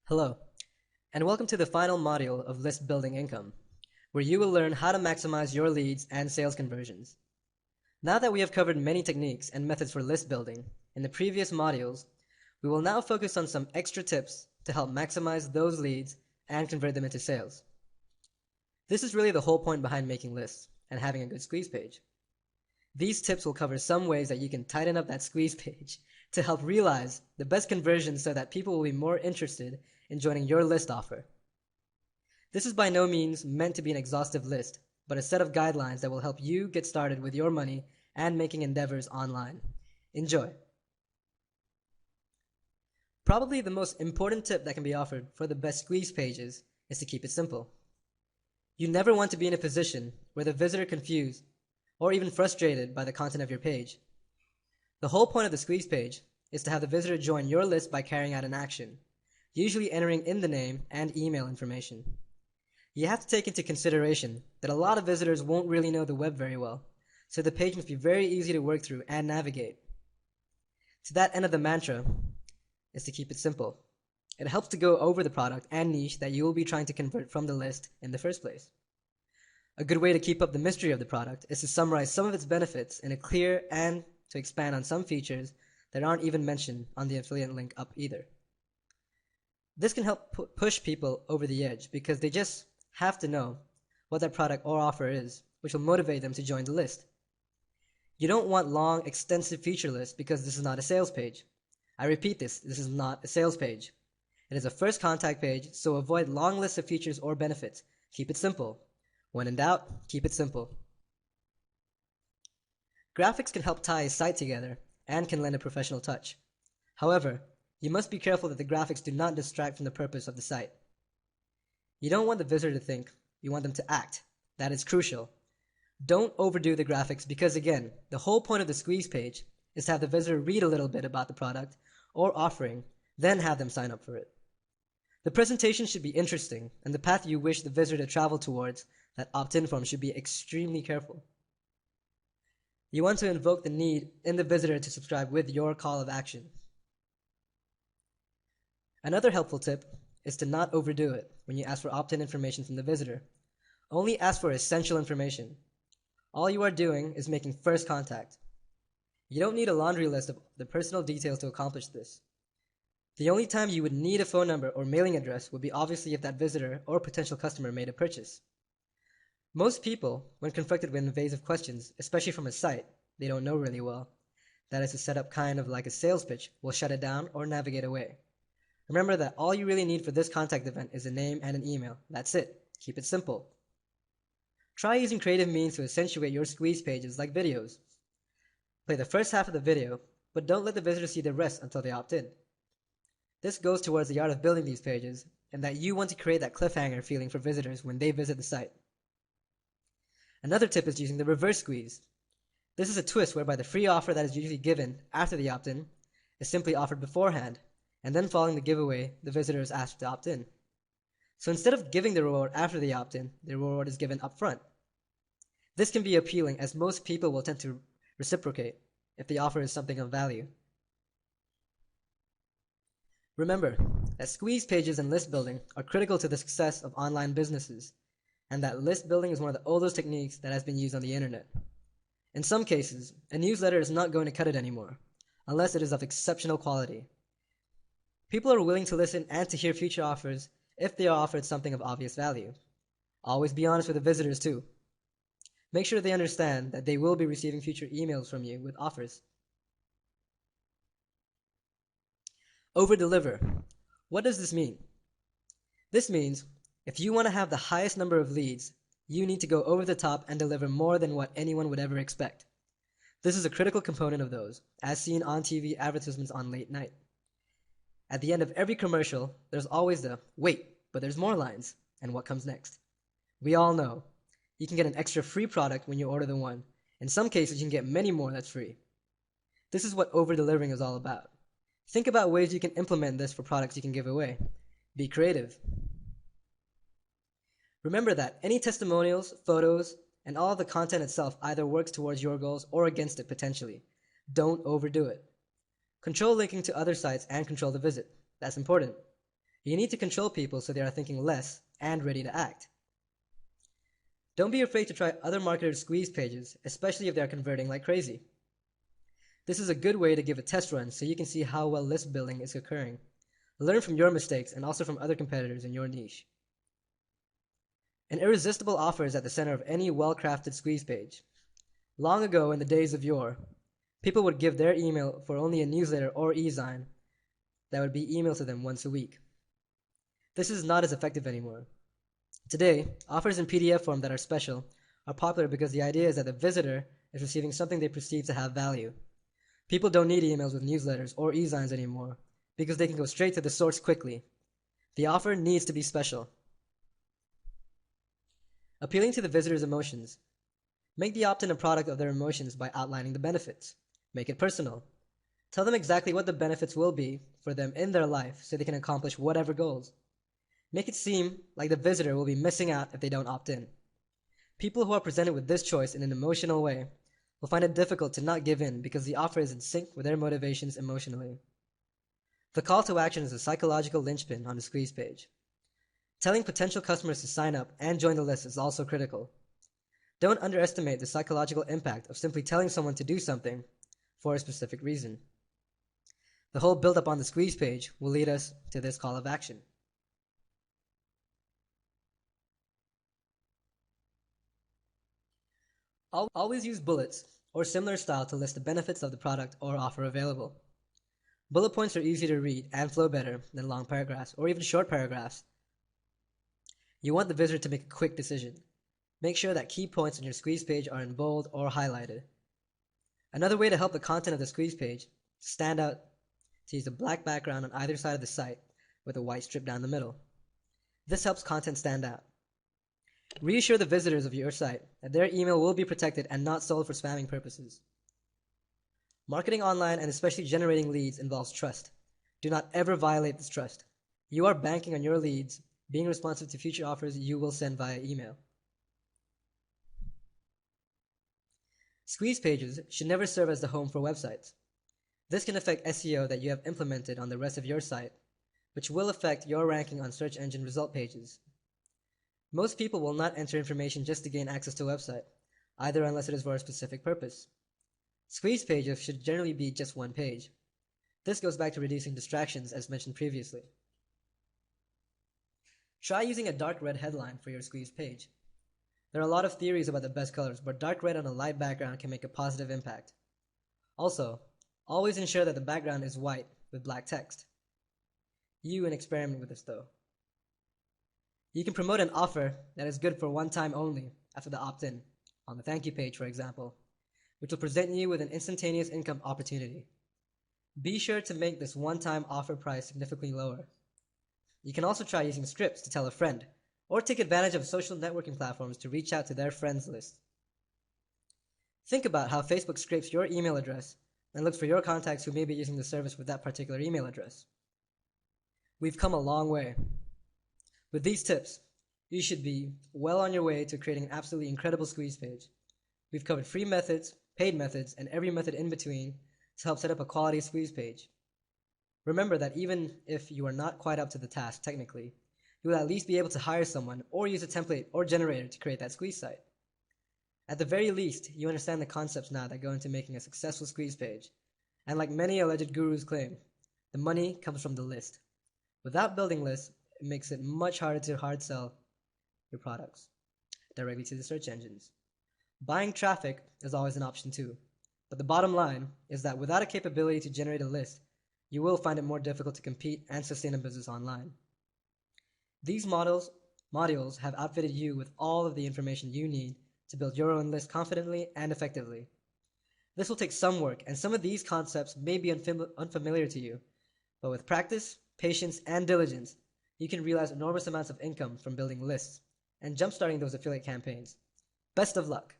Hello, and welcome to the final module of List Building Income, where you will learn how to maximize your leads and sales conversions. Now that we have covered many techniques and methods for list building in the previous modules, we will now focus on some extra tips to help maximize those leads and convert them into sales. This is really the whole point behind making lists and having a good squeeze page. These tips will cover some ways that you can tighten up that squeeze page to help realize the best conversions so that people will be more interested in joining your list offer. This is by no means meant to be an exhaustive list, but a set of guidelines that will help you get started with your money and making endeavors online. Enjoy! Probably the most important tip that can be offered for the best squeeze pages is to keep it simple. You never want to be in a position where the visitor confused or even frustrated by the content of your page. The whole point of the squeeze page is to have the visitor join your list by carrying out an action, usually entering in the name and email information. You have to take into consideration that a lot of visitors won't really know the web very well, so the page must be very easy to work through and navigate. To that end of the mantra is to keep it simple. It helps to go over the product and niche that you will be trying to convert from the list in the first place. A good way to keep up the mystery of the product is to summarize some of its benefits in a clear and to expand on some features that aren't even mentioned on the affiliate link up either. This can help push people over the edge because they just have to know what that product or offer is, which will motivate them to join the list. You don't want long, extensive feature lists because this is not a sales page. I repeat this is not a sales page. It is a first contact page, so avoid long lists of features or benefits. Keep it simple. When in doubt, keep it simple. Graphics can help tie a site together and can lend a professional touch. However, you must be careful that the graphics do not distract from the purpose of the site. You don't want the visitor to think, you want them to act. That is crucial. Don't overdo the graphics because again, the whole point of the squeeze page is to have the visitor read a little bit about the product or offering, then have them sign up for it. The presentation should be interesting, and the path you wish the visitor to travel towards, that opt-in form, should be extremely careful. You want to invoke the need in the visitor to subscribe with your call of action. Another helpful tip is to not overdo it when you ask for opt-in information from the visitor. Only ask for essential information. All you are doing is making first contact. You don't need a laundry list of the personal details to accomplish this. The only time you would need a phone number or mailing address would be obviously if that visitor or potential customer made a purchase. Most people, when confronted with invasive questions, especially from a site they don't know really well, that is to set up kind of like a sales pitch, will shut it down or navigate away. Remember that all you really need for this contact event is a name and an email. That's it. Keep it simple. Try using creative means to accentuate your squeeze pages like videos. Play the first half of the video, but don't let the visitor see the rest until they opt in. This goes towards the art of building these pages, and that you want to create that cliffhanger feeling for visitors when they visit the site. Another tip is using the reverse squeeze. This is a twist whereby the free offer that is usually given after the opt-in is simply offered beforehand, and then following the giveaway, the visitor is asked to opt in. So instead of giving the reward after the opt-in, the reward is given up front. This can be appealing as most people will tend to reciprocate if the offer is something of value. Remember that squeeze pages and list building are critical to the success of online businesses, and that list building is one of the oldest techniques that has been used on the internet. In some cases, a newsletter is not going to cut it anymore, unless it is of exceptional quality. People are willing to listen and to hear future offers if they are offered something of obvious value. Always be honest with the visitors too. Make sure they understand that they will be receiving future emails from you with offers. Over-deliver. What does this mean? This means if you want to have the highest number of leads, you need to go over the top and deliver more than what anyone would ever expect. This is a critical component of those, as seen on TV advertisements on late night. At the end of every commercial, there's always the, wait, but there's more lines, and what comes next. We all know. You can get an extra free product when you order the one. In some cases, you can get many more that's free. This is what over-delivering is all about. Think about ways you can implement this for products you can give away. Be creative. Remember that any testimonials, photos, and all of the content itself either works towards your goals or against it potentially. Don't overdo it. Control linking to other sites and control the visit. That's important. You need to control people so they are thinking less and ready to act. Don't be afraid to try other marketers' squeeze pages, especially if they are converting like crazy. This is a good way to give a test run so you can see how well list building is occurring. Learn from your mistakes and also from other competitors in your niche. An irresistible offer is at the center of any well-crafted squeeze page. Long ago, in the days of yore, people would give their email for only a newsletter or e-zine that would be emailed to them once a week. This is not as effective anymore. Today, offers in PDF form that are special are popular because the idea is that the visitor is receiving something they perceive to have value. People don't need emails with newsletters or e-zines anymore because they can go straight to the source quickly. The offer needs to be special. Appealing to the visitor's emotions. Make the opt-in a product of their emotions by outlining the benefits. Make it personal. Tell them exactly what the benefits will be for them in their life so they can accomplish whatever goals. Make it seem like the visitor will be missing out if they don't opt in. People who are presented with this choice in an emotional way will find it difficult to not give in because the offer is in sync with their motivations emotionally. The call to action is a psychological linchpin on the squeeze page. Telling potential customers to sign up and join the list is also critical. Don't underestimate the psychological impact of simply telling someone to do something for a specific reason. The whole build-up on the squeeze page will lead us to this call of action. Always use bullets or similar style to list the benefits of the product or offer available. Bullet points are easy to read and flow better than long paragraphs or even short paragraphs. You want the visitor to make a quick decision. Make sure that key points on your squeeze page are in bold or highlighted. Another way to help the content of the squeeze page stand out to use a black background on either side of the site with a white strip down the middle. This helps content stand out. Reassure the visitors of your site that their email will be protected and not sold for spamming purposes. Marketing online and especially generating leads involves trust. Do not ever violate this trust. You are banking on your leads being responsive to future offers you will send via email. Squeeze pages should never serve as the home for websites. This can affect SEO that you have implemented on the rest of your site, which will affect your ranking on search engine result pages. Most people will not enter information just to gain access to a website, either unless it is for a specific purpose. Squeeze pages should generally be just one page. This goes back to reducing distractions as mentioned previously. Try using a dark red headline for your squeeze page. There are a lot of theories about the best colors, but dark red on a light background can make a positive impact. Also, always ensure that the background is white with black text. You can experiment with this though. You can promote an offer that is good for one time only after the opt-in, on the thank you page for example, which will present you with an instantaneous income opportunity. Be sure to make this one-time offer price significantly lower. You can also try using scripts to tell a friend, or take advantage of social networking platforms to reach out to their friends list. Think about how Facebook scrapes your email address and looks for your contacts who may be using the service with that particular email address. We've come a long way. With these tips, you should be well on your way to creating an absolutely incredible squeeze page. We've covered free methods, paid methods, and every method in between to help set up a quality squeeze page. Remember that even if you are not quite up to the task technically, you will at least be able to hire someone or use a template or generator to create that squeeze site. At the very least, you understand the concepts now that go into making a successful squeeze page. And like many alleged gurus claim, the money comes from the list. Without building lists, it makes it much harder to hard sell your products directly to the search engines. Buying traffic is always an option too, but the bottom line is that without a capability to generate a list, you will find it more difficult to compete and sustain a business online. These modules have outfitted you with all of the information you need to build your own list confidently and effectively. This will take some work, and some of these concepts may be unfamiliar to you, but with practice, patience, and diligence, you can realize enormous amounts of income from building lists and jumpstarting those affiliate campaigns. Best of luck!